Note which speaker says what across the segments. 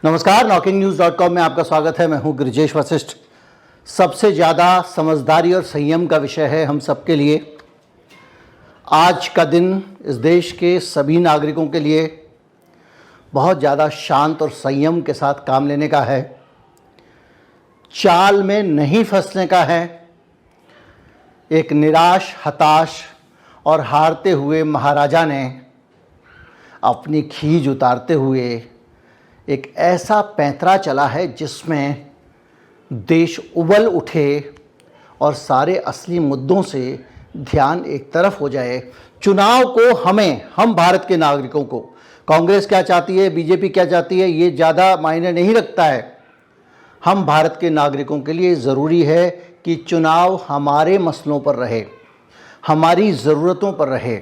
Speaker 1: नमस्कार, NokingNews.com में आपका स्वागत है। मैं हूं गिरिजेश वशिष्ठ। सबसे ज़्यादा समझदारी और संयम का विषय है हम सबके लिए। आज का दिन इस देश के सभी नागरिकों के लिए बहुत ज़्यादा शांत और संयम के साथ काम लेने का है, चाल में नहीं फंसने का है। एक निराश, हताश और हारते हुए महाराजा ने अपनी खीज उतारते हुए एक ऐसा पैंतरा चला है जिसमें देश उबल उठे और सारे असली मुद्दों से ध्यान एक तरफ हो जाए। चुनाव को हम भारत के नागरिकों को, कांग्रेस क्या चाहती है, बीजेपी क्या चाहती है, ये ज़्यादा मायने नहीं रखता है। हम भारत के नागरिकों के लिए ज़रूरी है कि चुनाव हमारे मसलों पर रहे, हमारी ज़रूरतों पर रहे।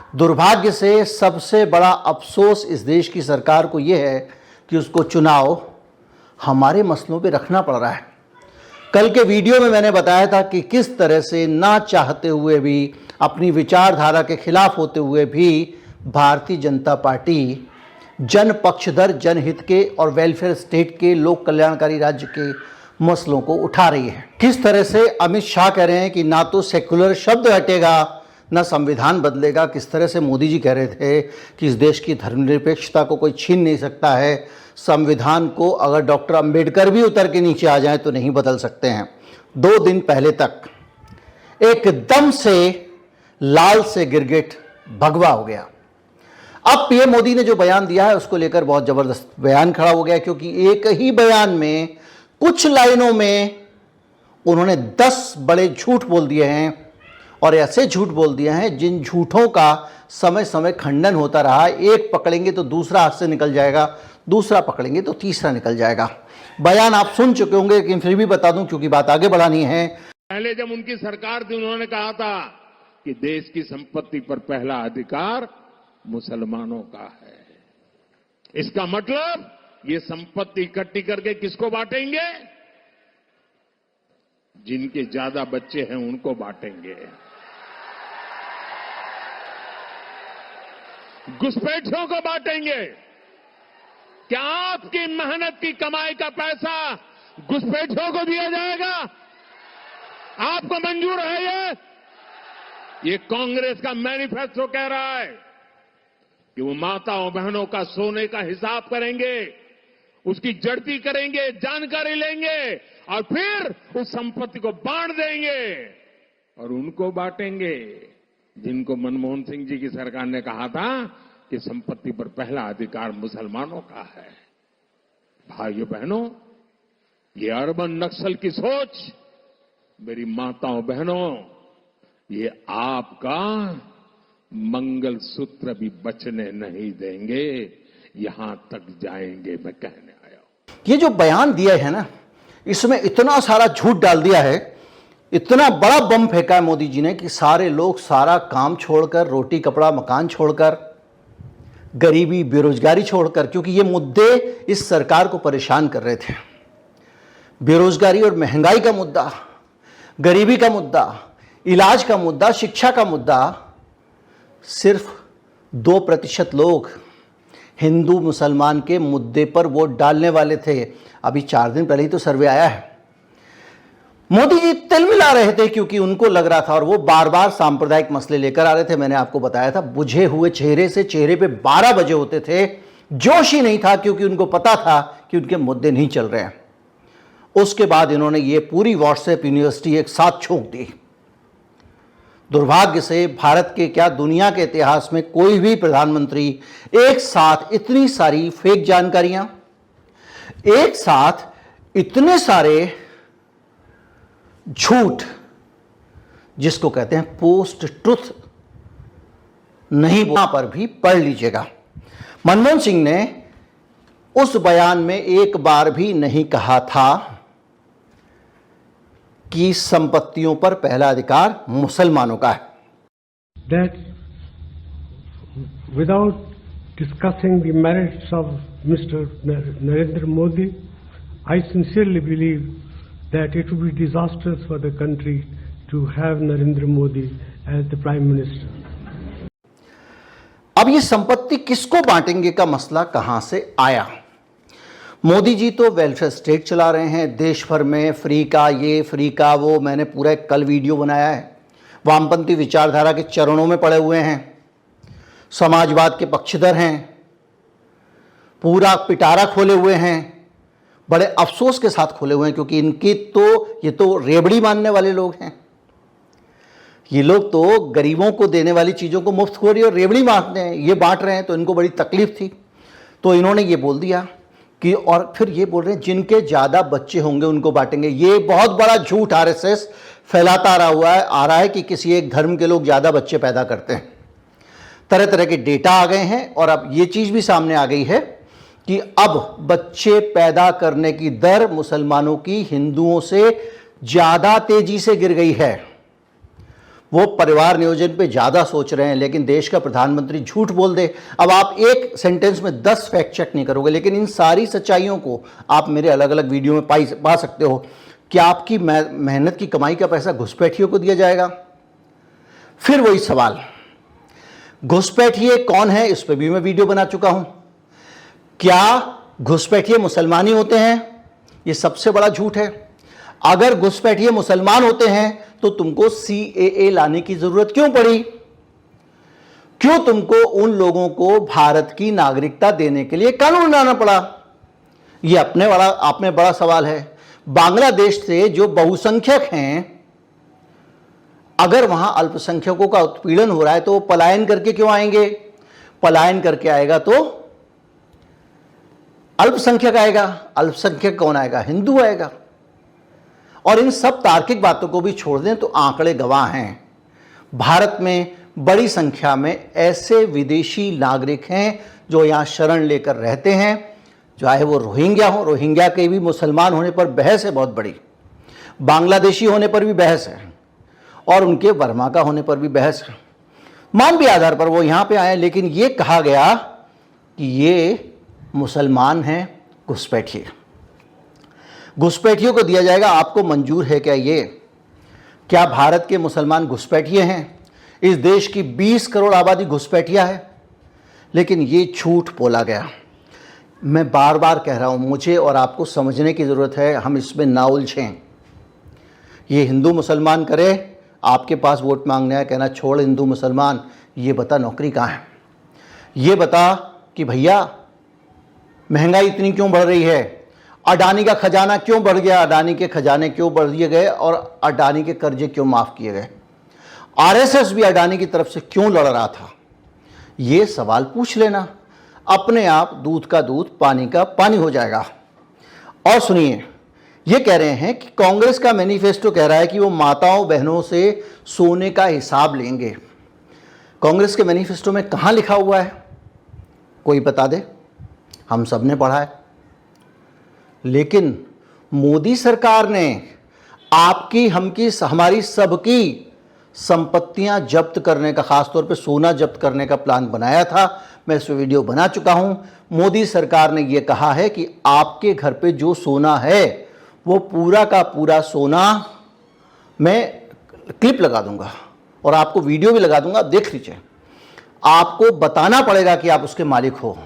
Speaker 1: दुर्भाग्य से सबसे बड़ा अफसोस इस देश की सरकार को ये है कि उसको चुनाव हमारे मसलों पे रखना पड़ रहा है। कल के वीडियो में मैंने बताया था कि किस तरह से ना चाहते हुए भी, अपनी विचारधारा के खिलाफ होते हुए भी भारतीय जनता पार्टी जन पक्षधर, जनहित के और वेलफेयर स्टेट के, लोक कल्याणकारी राज्य के मसलों को उठा रही है। किस तरह से अमित शाह कह रहे हैं कि ना तो सेकुलर शब्द हटेगा न संविधान बदलेगा। किस तरह से मोदी जी कह रहे थे कि इस देश की धर्मनिरपेक्षता को कोई छीन नहीं सकता है। संविधान को अगर डॉक्टर अंबेडकर भी उतर के नीचे आ जाएं तो नहीं बदल सकते हैं। 2 दिन पहले तक एकदम से लाल से गिरगिट भगवा हो गया। अब पीएम मोदी ने जो बयान दिया है उसको लेकर बहुत ज़बरदस्त बयान खड़ा हो गया, क्योंकि एक ही बयान में कुछ लाइनों में उन्होंने 10 बड़े झूठ बोल दिए हैं, और ऐसे झूठ बोल दिए हैं जिन झूठों का समय समय खंडन होता रहा। एक पकड़ेंगे तो दूसरा हाथ से निकल जाएगा, दूसरा पकड़ेंगे तो तीसरा निकल जाएगा। बयान आप सुन चुके होंगे, लेकिन फिर भी बता दूं क्योंकि बात आगे बढ़ानी है।
Speaker 2: पहले जब उनकी सरकार थी उन्होंने कहा था कि देश की संपत्ति पर पहला अधिकार मुसलमानों का है। इसका मतलब ये संपत्ति इकट्ठी करके किसको बांटेंगे? जिनके ज्यादा बच्चे हैं उनको बांटेंगे। घुसपैठियों को बांटेंगे। क्या आपकी मेहनत की कमाई का पैसा घुसपैठियों को दिया जाएगा? आपको मंजूर है? ये कांग्रेस का मैनिफेस्टो कह रहा है कि वो माताओं बहनों का सोने का हिसाब करेंगे, उसकी जड़ती करेंगे, जानकारी लेंगे और फिर उस संपत्ति को बांट देंगे। और उनको बांटेंगे जिनको मनमोहन सिंह जी की सरकार ने कहा था कि संपत्ति पर पहला अधिकार मुसलमानों का है। भाइयों बहनों, ये अर्बन नक्सल की सोच, मेरी माताओं बहनों, ये आपका मंगलसूत्र भी बचने नहीं देंगे, यहां तक जाएंगे, मैं कहने आया हूं।
Speaker 1: ये जो बयान दिया है ना, इसमें इतना सारा झूठ डाल दिया है, इतना बड़ा बम फेंका है मोदी जी ने कि सारे लोग सारा काम छोड़कर, रोटी कपड़ा मकान छोड़कर, गरीबी बेरोजगारी छोड़कर, क्योंकि ये मुद्दे इस सरकार को परेशान कर रहे थे। बेरोजगारी और महंगाई का मुद्दा, गरीबी का मुद्दा, इलाज का मुद्दा, शिक्षा का मुद्दा। सिर्फ 2% लोग हिंदू मुसलमान के मुद्दे पर वोट डालने वाले थे। अभी 4 दिन पहले ही तो सर्वे आया है। मोदी जी तिलमिला रहे थे क्योंकि उनको लग रहा था, और वो बार बार सांप्रदायिक मसले लेकर आ रहे थे। मैंने आपको बताया था, बुझे हुए चेहरे से चेहरे पे 12 बजे होते थे। जोश ही नहीं था, क्योंकि उनको पता था कि उनके मुद्दे नहीं चल रहे हैं। उसके बाद इन्होंने ये पूरी व्हाट्सएप यूनिवर्सिटी एक साथ छोंक दी। दुर्भाग्य से भारत के क्या, दुनिया के इतिहास में कोई भी प्रधानमंत्री एक साथ इतनी सारी फेक जानकारियां, एक साथ इतने सारे झूठ, जिसको कहते हैं पोस्ट ट्रुथ, नहीं, वहां पर भी पढ़ लीजिएगा। मनमोहन सिंह ने उस बयान में एक बार भी नहीं कहा था कि संपत्तियों पर पहला अधिकार मुसलमानों का है।
Speaker 3: That without discussing the merits of Mr. Narendra Modi, I sincerely believe that it would be disastrous for the country to have Narendra Modi as the Prime Minister.
Speaker 1: अब ये संपत्ति किसको बांटेंगे का मसला कहां से आया? मोदी जी तो वेलफेयर स्टेट चला रहे हैं, देश भर में फ्री का ये फ्री का वो। मैंने पूरा एक कल वीडियो बनाया है। वामपंथी विचारधारा के चरणों में पड़े हुए हैं, समाजवाद के पक्षधर हैं, पूरा पिटारा खोले हुए हैं, बड़े अफसोस के साथ खोले हुए हैं, क्योंकि इनकी तो ये तो रेबड़ी मानने वाले लोग हैं। ये लोग तो गरीबों को देने वाली चीज़ों को मुफ्तखोरी और रेबड़ी बांटते हैं, ये बांट रहे हैं। तो इनको बड़ी तकलीफ थी, तो इन्होंने ये बोल दिया कि, और फिर ये बोल रहे हैं जिनके ज़्यादा बच्चे होंगे उनको बांटेंगे। ये बहुत बड़ा झूठ आरएसएस फैलाता आ रहा है कि किसी एक धर्म के लोग ज़्यादा बच्चे पैदा करते हैं। तरह तरह के डेटा आ गए हैं और अब ये चीज़ भी सामने आ गई है कि अब बच्चे पैदा करने की दर मुसलमानों की हिंदुओं से ज़्यादा तेजी से गिर गई है। वो परिवार नियोजन पे ज़्यादा सोच रहे हैं, लेकिन देश का प्रधानमंत्री झूठ बोल दे। अब आप एक सेंटेंस में 10 फैक्ट चेक नहीं करोगे, लेकिन इन सारी सच्चाइयों को आप मेरे अलग अलग वीडियो में पा सकते हो। क्या आपकी मेहनत की कमाई का पैसा घुसपैठियों को दिया जाएगा? फिर वही सवाल, घुसपैठिए कौन है, इस पर भी मैं वीडियो बना चुका हूं। क्या घुसपैठिए मुसलमान ही होते हैं? ये सबसे बड़ा झूठ है। अगर घुसपैठिए मुसलमान होते हैं तो तुमको CAA लाने की जरूरत क्यों पड़ी? क्यों तुमको उन लोगों को भारत की नागरिकता देने के लिए कानून बनाना पड़ा? ये आप में बड़ा सवाल है। बांग्लादेश से जो बहुसंख्यक हैं, अगर वहां अल्पसंख्यकों का उत्पीड़न हो रहा है तो वो पलायन करके क्यों आएंगे? पलायन करके आएगा तो अल्पसंख्यक आएगा। अल्पसंख्यक कौन आएगा? हिंदू आएगा। और इन सब तार्किक बातों को भी छोड़ दें तो आंकड़े गवाह हैं। भारत में बड़ी संख्या में ऐसे विदेशी नागरिक हैं जो यहाँ शरण लेकर रहते हैं, चाहे वो रोहिंग्या हो। रोहिंग्या के भी मुसलमान होने पर बहस है बहुत बड़ी, बांग्लादेशी होने पर भी बहस है, और उनके वर्मा का होने पर भी बहस है। मानवीय आधार पर वो यहाँ पे आए, लेकिन ये कहा गया कि ये मुसलमान हैं, घुसपैठिए। घुसपैठियों को दिया जाएगा। आपको मंजूर है क्या ये? क्या भारत के मुसलमान घुसपैठिए हैं? इस देश की 20 करोड़ आबादी घुसपैठिया है, लेकिन ये झूठ बोला गया। मैं बार बार कह रहा हूं, मुझे और आपको समझने की ज़रूरत है, हम इसमें ना उलझें। ये हिंदू मुसलमान करे, आपके पास वोट मांगने आए, कहना छोड़ हिंदू मुसलमान, ये बता नौकरी कहाँ है? ये बता कि भैया महंगाई इतनी क्यों बढ़ रही है? अडानी का खजाना क्यों बढ़ गया? अडानी के खजाने क्यों बढ़ दिए गए और अडानी के कर्जे क्यों माफ़ किए गए? आरएसएस भी अडानी की तरफ से क्यों लड़ रहा था? ये सवाल पूछ लेना, अपने आप दूध का दूध पानी का पानी हो जाएगा। और सुनिए, ये कह रहे हैं कि कांग्रेस का मैनिफेस्टो कह रहा है कि वो माताओं बहनों से सोने का हिसाब लेंगे। कांग्रेस के मैनिफेस्टो में कहाँ लिखा हुआ है? कोई बता दे, हम सब ने पढ़ा है। लेकिन मोदी सरकार ने आपकी, हमारी सबकी संपत्तियां जब्त करने का, खासतौर पे सोना जब्त करने का प्लान बनाया था। मैं इस वीडियो बना चुका हूं। मोदी सरकार ने यह कहा है कि आपके घर पे जो सोना है वो पूरा का पूरा सोना, मैं क्लिप लगा दूंगा और आपको वीडियो भी लगा दूंगा, देख लीजिए। आपको बताना पड़ेगा कि आप उसके मालिक हो।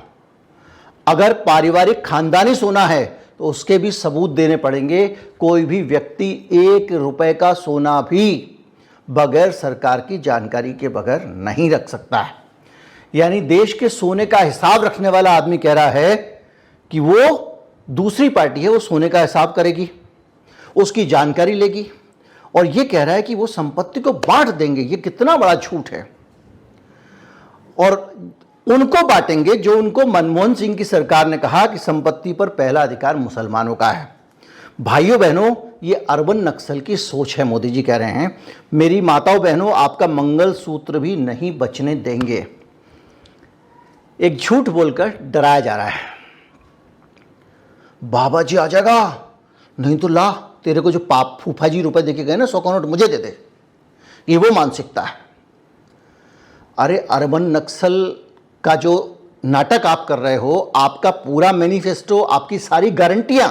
Speaker 1: अगर पारिवारिक खानदानी सोना है तो उसके भी सबूत देने पड़ेंगे। कोई भी व्यक्ति 1 रुपए का सोना भी बगैर सरकार की जानकारी के बगैर नहीं रख सकता है। यानी देश के सोने का हिसाब रखने वाला आदमी कह रहा है कि वो दूसरी पार्टी है, वो सोने का हिसाब करेगी, उसकी जानकारी लेगी, और ये कह रहा है कि वो संपत्ति को बांट देंगे। ये कितना बड़ा झूठ है। और उनको बांटेंगे जो उनको मनमोहन सिंह की सरकार ने कहा कि संपत्ति पर पहला अधिकार मुसलमानों का है। भाइयों बहनों, ये अर्बन नक्सल की सोच है। मोदी जी कह रहे हैं मेरी माताओं बहनों, आपका मंगलसूत्र भी नहीं बचने देंगे। एक झूठ बोलकर डराया जा रहा है। बाबा जी आ जाएगा, नहीं तो ला, तेरे को जो फूफा जी रुपए देके गए ना 100 का नोट मुझे दे दे। ये वो मानसिकता है। अरे अर्बन नक्सल का जो नाटक आप कर रहे हो, आपका पूरा मैनिफेस्टो, आपकी सारी गारंटियां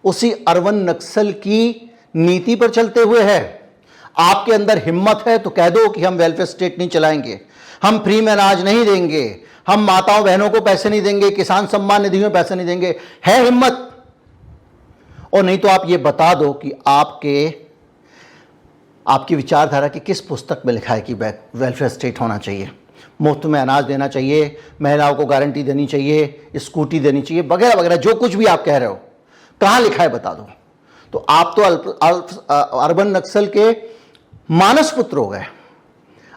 Speaker 1: उसी अर्बन नक्सल की नीति पर चलते हुए है। आपके अंदर हिम्मत है तो कह दो कि हम वेलफेयर स्टेट नहीं चलाएंगे, हम फ्री में अनाज नहीं देंगे, हम माताओं बहनों को पैसे नहीं देंगे, किसान सम्मान निधि में पैसे नहीं देंगे। है हिम्मत? और नहीं तो आप ये बता दो कि आपकी विचारधारा की किस पुस्तक में लिखा है कि वेलफेयर स्टेट होना चाहिए, मुफ्त में अनाज देना चाहिए, महिलाओं को गारंटी देनी चाहिए, स्कूटी देनी चाहिए, वगैरह वगैरह, जो कुछ भी आप कह रहे हो, कहां लिखा है बता दो। तो आप तो अर्बन नक्सल के मानस पुत्र हो गए,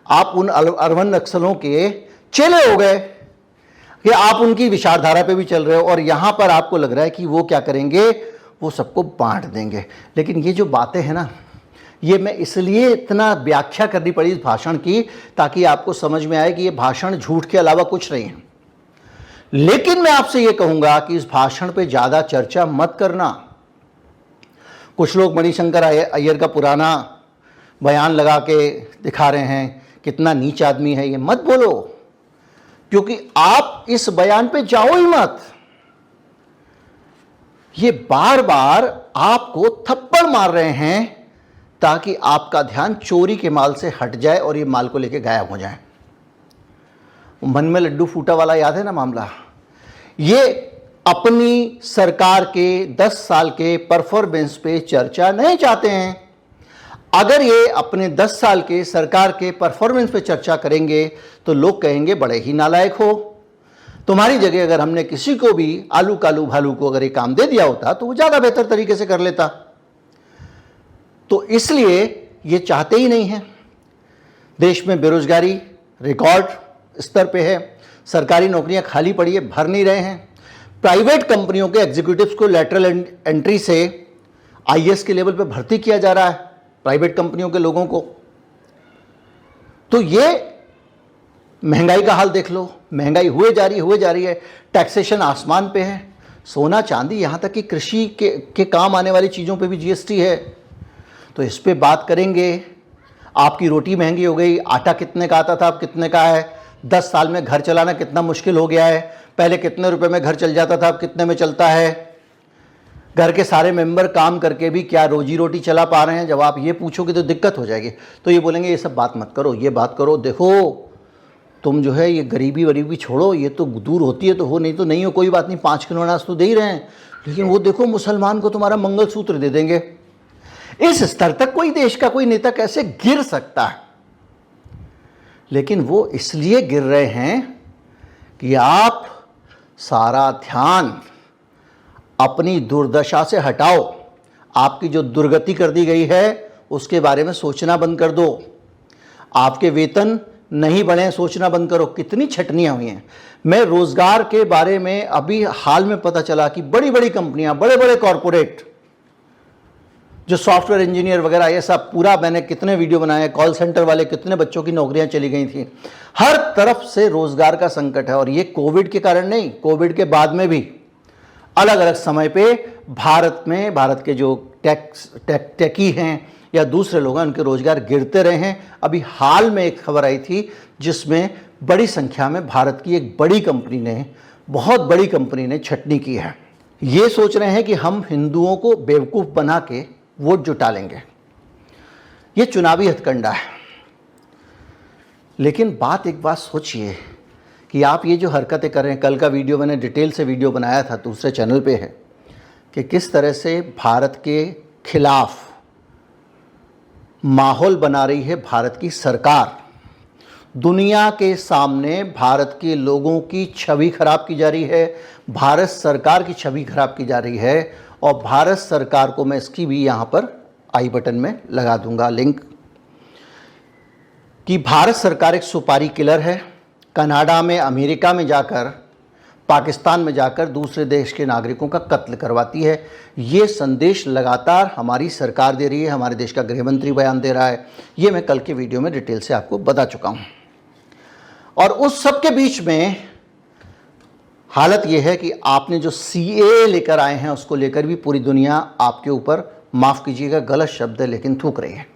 Speaker 1: आप उन अर्बन नक्सलों के चेले हो गए कि आप उनकी विचारधारा पे भी चल रहे हो, और यहां पर आपको लग रहा है कि वो क्या करेंगे, वो सबको बांट देंगे। लेकिन ये जो बातें हैं ना, ये मैं इसलिए इतना व्याख्या करनी पड़ी इस भाषण की ताकि आपको समझ में आए कि ये भाषण झूठ के अलावा कुछ नहीं है। लेकिन मैं आपसे ये कहूंगा कि इस भाषण पे ज्यादा चर्चा मत करना। कुछ लोग मणिशंकर अय्यर का पुराना बयान लगा के दिखा रहे हैं कितना नीच आदमी है, ये मत बोलो, क्योंकि आप इस बयान पे जाओ ही मत। ये बार बार आपको थप्पड़ मार रहे हैं ताकि आपका ध्यान चोरी के माल से हट जाए और ये माल को लेके गायब हो जाए। मन में लड्डू फूटा वाला याद है ना मामला? ये अपनी सरकार के 10 साल के परफॉर्मेंस पे चर्चा नहीं चाहते हैं। अगर ये अपने 10 साल के सरकार के परफॉर्मेंस पे चर्चा करेंगे तो लोग कहेंगे बड़े ही नालायक हो। तुम्हारी जगह अगर हमने किसी को भी आलू कालू भालू को अगर ये काम दे दिया होता तो वो ज़्यादा बेहतर तरीके से कर लेता। तो इसलिए ये चाहते ही नहीं हैं। देश में बेरोजगारी रिकॉर्ड स्तर पे है, सरकारी नौकरियां खाली पड़ी है, भर नहीं रहे हैं। प्राइवेट कंपनियों के एग्जीक्यूटिव्स को लेटरल एंट्री से आईएएस के लेवल पे भर्ती किया जा रहा है, प्राइवेट कंपनियों के लोगों को। तो ये महंगाई का हाल देख लो, महंगाई हुए जा रही है, टैक्सेशन आसमान पे है, सोना चांदी, यहां तक कि कृषि के काम आने वाली चीज़ों पे भी जीएसटी है। तो इस पे बात करेंगे। आपकी रोटी महंगी हो गई, आटा कितने का आता था अब कितने का है, 10 साल में घर चलाना कितना मुश्किल हो गया है, पहले कितने रुपए में घर चल जाता था अब कितने में चलता है, घर के सारे मेंबर काम करके भी क्या रोजी रोटी चला पा रहे हैं, जब आप ये पूछोगे तो दिक्कत हो जाएगी। तो ये बोलेंगे ये सब बात मत करो, ये बात करो, देखो तुम जो है ये गरीबी वरीबी छोड़ो, ये तो दूर होती है तो हो, नहीं तो नहीं हो, कोई बात नहीं, 5 किलो अनाज तो दे ही रहे हैं, लेकिन वो देखो मुसलमान को तुम्हारा मंगलसूत्र दे देंगे। इस स्तर तक कोई देश का कोई नेता कैसे गिर सकता है? लेकिन वो इसलिए गिर रहे हैं कि आप सारा ध्यान अपनी दुर्दशा से हटाओ। आपकी जो दुर्गति कर दी गई है उसके बारे में सोचना बंद कर दो। आपके वेतन नहीं बढ़े, सोचना बंद करो। कितनी छटनियां हुई हैं। मैं रोजगार के बारे में अभी हाल में पता चला कि बड़ी बड़ी कंपनियां, बड़े बड़े कॉरपोरेट जो सॉफ्टवेयर इंजीनियर वगैरह, ये सब पूरा मैंने कितने वीडियो बनाए, कॉल सेंटर वाले कितने बच्चों की नौकरियां चली गई थी। हर तरफ से रोजगार का संकट है। और ये कोविड के कारण नहीं, कोविड के बाद में भी अलग अलग समय पे भारत में, भारत के जो टेकी हैं या दूसरे लोग हैं, उनके रोजगार गिरते रहे हैं। अभी हाल में एक खबर आई थी जिसमें बड़ी संख्या में भारत की एक बड़ी कंपनी ने, बहुत बड़ी कंपनी ने छटनी की है। ये सोच रहे हैं कि हम हिंदुओं को बेवकूफ़ बना के वोट जुटा लेंगे। ये चुनावी हथकंडा है। लेकिन एक बात सोचिए कि आप ये जो हरकतें कर रहे हैं, कल का वीडियो मैंने डिटेल से वीडियो बनाया था, दूसरे चैनल पे है, कि किस तरह से भारत के खिलाफ माहौल बना रही है भारत की सरकार। दुनिया के सामने भारत के लोगों की छवि खराब की जा रही है, भारत सरकार की छवि खराब की जा रही है। और भारत सरकार को मैं इसकी भी यहाँ पर आई बटन में लगा दूंगा लिंक, कि भारत सरकार एक सुपारी किलर है। कनाडा में, अमेरिका में जाकर, पाकिस्तान में जाकर दूसरे देश के नागरिकों का कत्ल करवाती है। ये संदेश लगातार हमारी सरकार दे रही है, हमारे देश का गृहमंत्री बयान दे रहा है। ये मैं कल के वीडियो में डिटेल से आपको बता चुका हूँ। और उस सब के बीच में हालत यह है कि आपने जो सीए लेकर आए हैं उसको लेकर भी पूरी दुनिया आपके ऊपर, माफ़ कीजिएगा गलत शब्द है लेकिन, थूक रही है।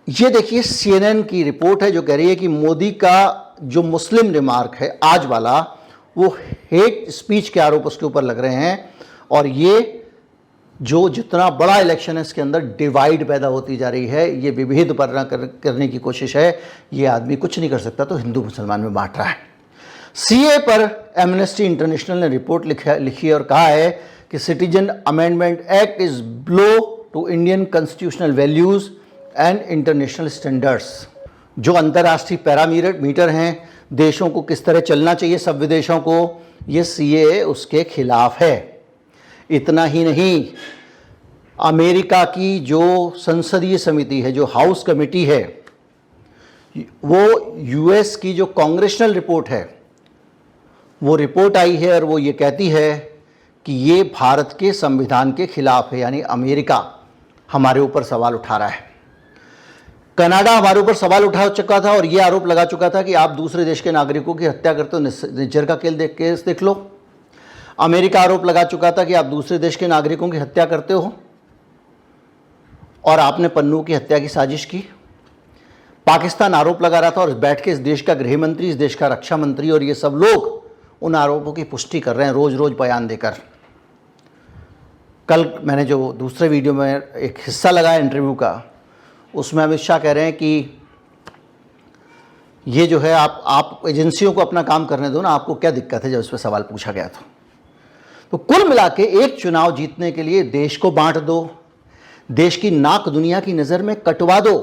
Speaker 1: ये देखिए CNN की रिपोर्ट है जो कह रही है कि मोदी का जो मुस्लिम रिमार्क है आज वाला, वो हेट स्पीच के आरोप उसके ऊपर लग रहे हैं। और ये जो जितना बड़ा इलेक्शन है इसके अंदर डिवाइड पैदा होती जा रही है, ये विभेद पैदा करने की कोशिश है। ये आदमी कुछ नहीं कर सकता तो हिंदू मुसलमान में बांट रहा है। सीए पर एमनेस्टी इंटरनेशनल ने रिपोर्ट लिखी और कहा है कि citizen amendment act is blow to Indian constitutional values and international standards. जो अंतर्राष्ट्रीय पैरामीटर हैं, देशों को किस तरह चलना चाहिए, सभ्य देशों को, ये सीए उसके खिलाफ है। इतना ही नहीं, अमेरिका की जो संसदीय समिति है, जो हाउस कमेटी है, वो यूएस की जो कांग्रेशनल रिपोर्ट है, वो रिपोर्ट आई है और वो ये कहती है कि ये भारत के संविधान के खिलाफ है। यानी अमेरिका हमारे ऊपर सवाल उठा रहा है। कनाडा हमारे ऊपर सवाल उठा चुका था और ये आरोप लगा चुका था कि आप दूसरे देश के नागरिकों की हत्या करते हो। निज्जर का केस देख लो। अमेरिका आरोप लगा चुका था कि आप दूसरे देश के नागरिकों की हत्या करते हो और आपने पन्नू की हत्या की साजिश की। पाकिस्तान आरोप लगा रहा था और बैठ के इस देश का गृह मंत्री, इस देश का रक्षा मंत्री और ये सब लोग उन आरोपों की पुष्टि कर रहे हैं रोज रोज बयान देकर। कल मैंने जो दूसरे वीडियो में एक हिस्सा लगाया इंटरव्यू का, उसमें अमित शाह कह रहे हैं कि ये जो है आप एजेंसियों को अपना काम करने दो ना, आपको क्या दिक्कत है, जब इस पर सवाल पूछा गया तो कुल मिला के एक चुनाव जीतने के लिए देश को बांट दो, देश की नाक दुनिया की नज़र में कटवा दो,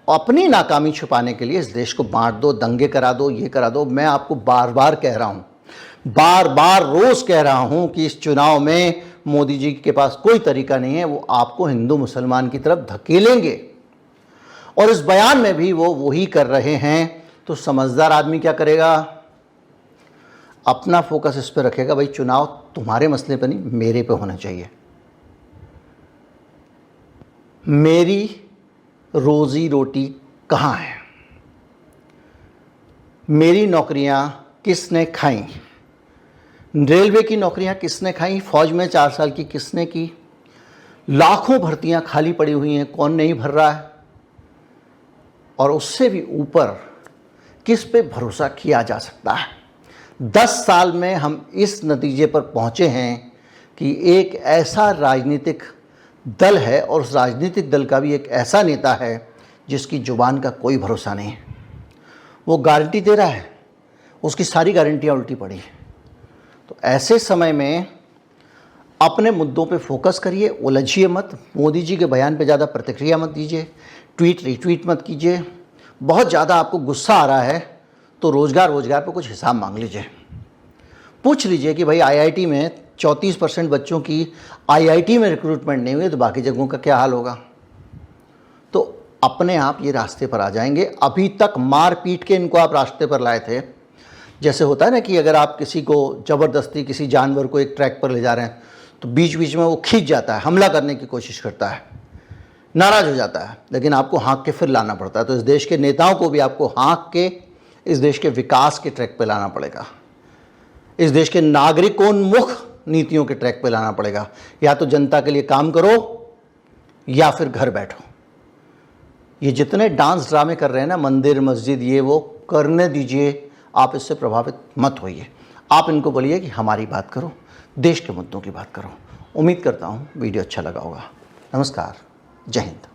Speaker 1: अपनी नाकामी छुपाने के लिए इस देश को बांट दो, दंगे करा दो, ये करा दो। मैं आपको बार बार कह रहा हूँ, बार बार रोज़ कह रहा हूँ कि इस चुनाव में मोदी जी के पास कोई तरीका नहीं है, वो आपको हिंदू मुसलमान की तरफ धकेलेंगे और इस बयान में भी वो वही कर रहे हैं। तो समझदार आदमी क्या करेगा, अपना फोकस इस पर रखेगा, भाई चुनाव तुम्हारे मसले पर नहीं, मेरे पे होना चाहिए। मेरी रोजी रोटी कहाँ है, मेरी नौकरियां किसने खाई, रेलवे की नौकरियां किसने खाई, फौज में 4 साल की किसने की, लाखों भर्तियां खाली पड़ी हुई हैं, कौन नहीं भर रहा है, और उससे भी ऊपर किस पे भरोसा किया जा सकता है। 10 साल में हम इस नतीजे पर पहुंचे हैं कि एक ऐसा राजनीतिक दल है और उस राजनीतिक दल का भी एक ऐसा नेता है जिसकी जुबान का कोई भरोसा नहीं है। वो गारंटी दे रहा है, उसकी सारी गारंटियाँ उल्टी पड़ी हैं। तो ऐसे समय में अपने मुद्दों पे फोकस करिए, उलझिए मत। मोदी जी के बयान पे ज़्यादा प्रतिक्रिया मत दीजिए, ट्वीट रिट्वीट मत कीजिए। बहुत ज़्यादा आपको गुस्सा आ रहा है तो रोज़गार पे कुछ हिसाब मांग लीजिए। पूछ लीजिए कि भाई आईआईटी में 34% बच्चों की आईआईटी में रिक्रूटमेंट नहीं हुई तो बाकी जगहों का क्या हाल होगा। तो अपने आप ये रास्ते पर आ जाएंगे। अभी तक मार पीट के इनको आप रास्ते पर लाए थे। जैसे होता है ना कि अगर आप किसी को ज़बरदस्ती किसी जानवर को एक ट्रैक पर ले जा रहे हैं तो बीच बीच में वो खींच जाता है, हमला करने की कोशिश करता है, नाराज़ हो जाता है, लेकिन आपको हाँक के फिर लाना पड़ता है। तो इस देश के नेताओं को भी आपको हाँक के इस देश के विकास के ट्रैक पर लाना पड़ेगा, इस देश के नागरिकोन्मुख नीतियों के ट्रैक पे लाना पड़ेगा। या तो जनता के लिए काम करो या फिर घर बैठो। ये जितने डांस ड्रामे कर रहे हैं ना, मंदिर मस्जिद ये वो, करने दीजिए, आप इससे प्रभावित मत होइए। आप इनको बोलिए कि हमारी बात करो, देश के मुद्दों की बात करो। उम्मीद करता हूँ वीडियो अच्छा लगा होगा। नमस्कार, जय हिंद।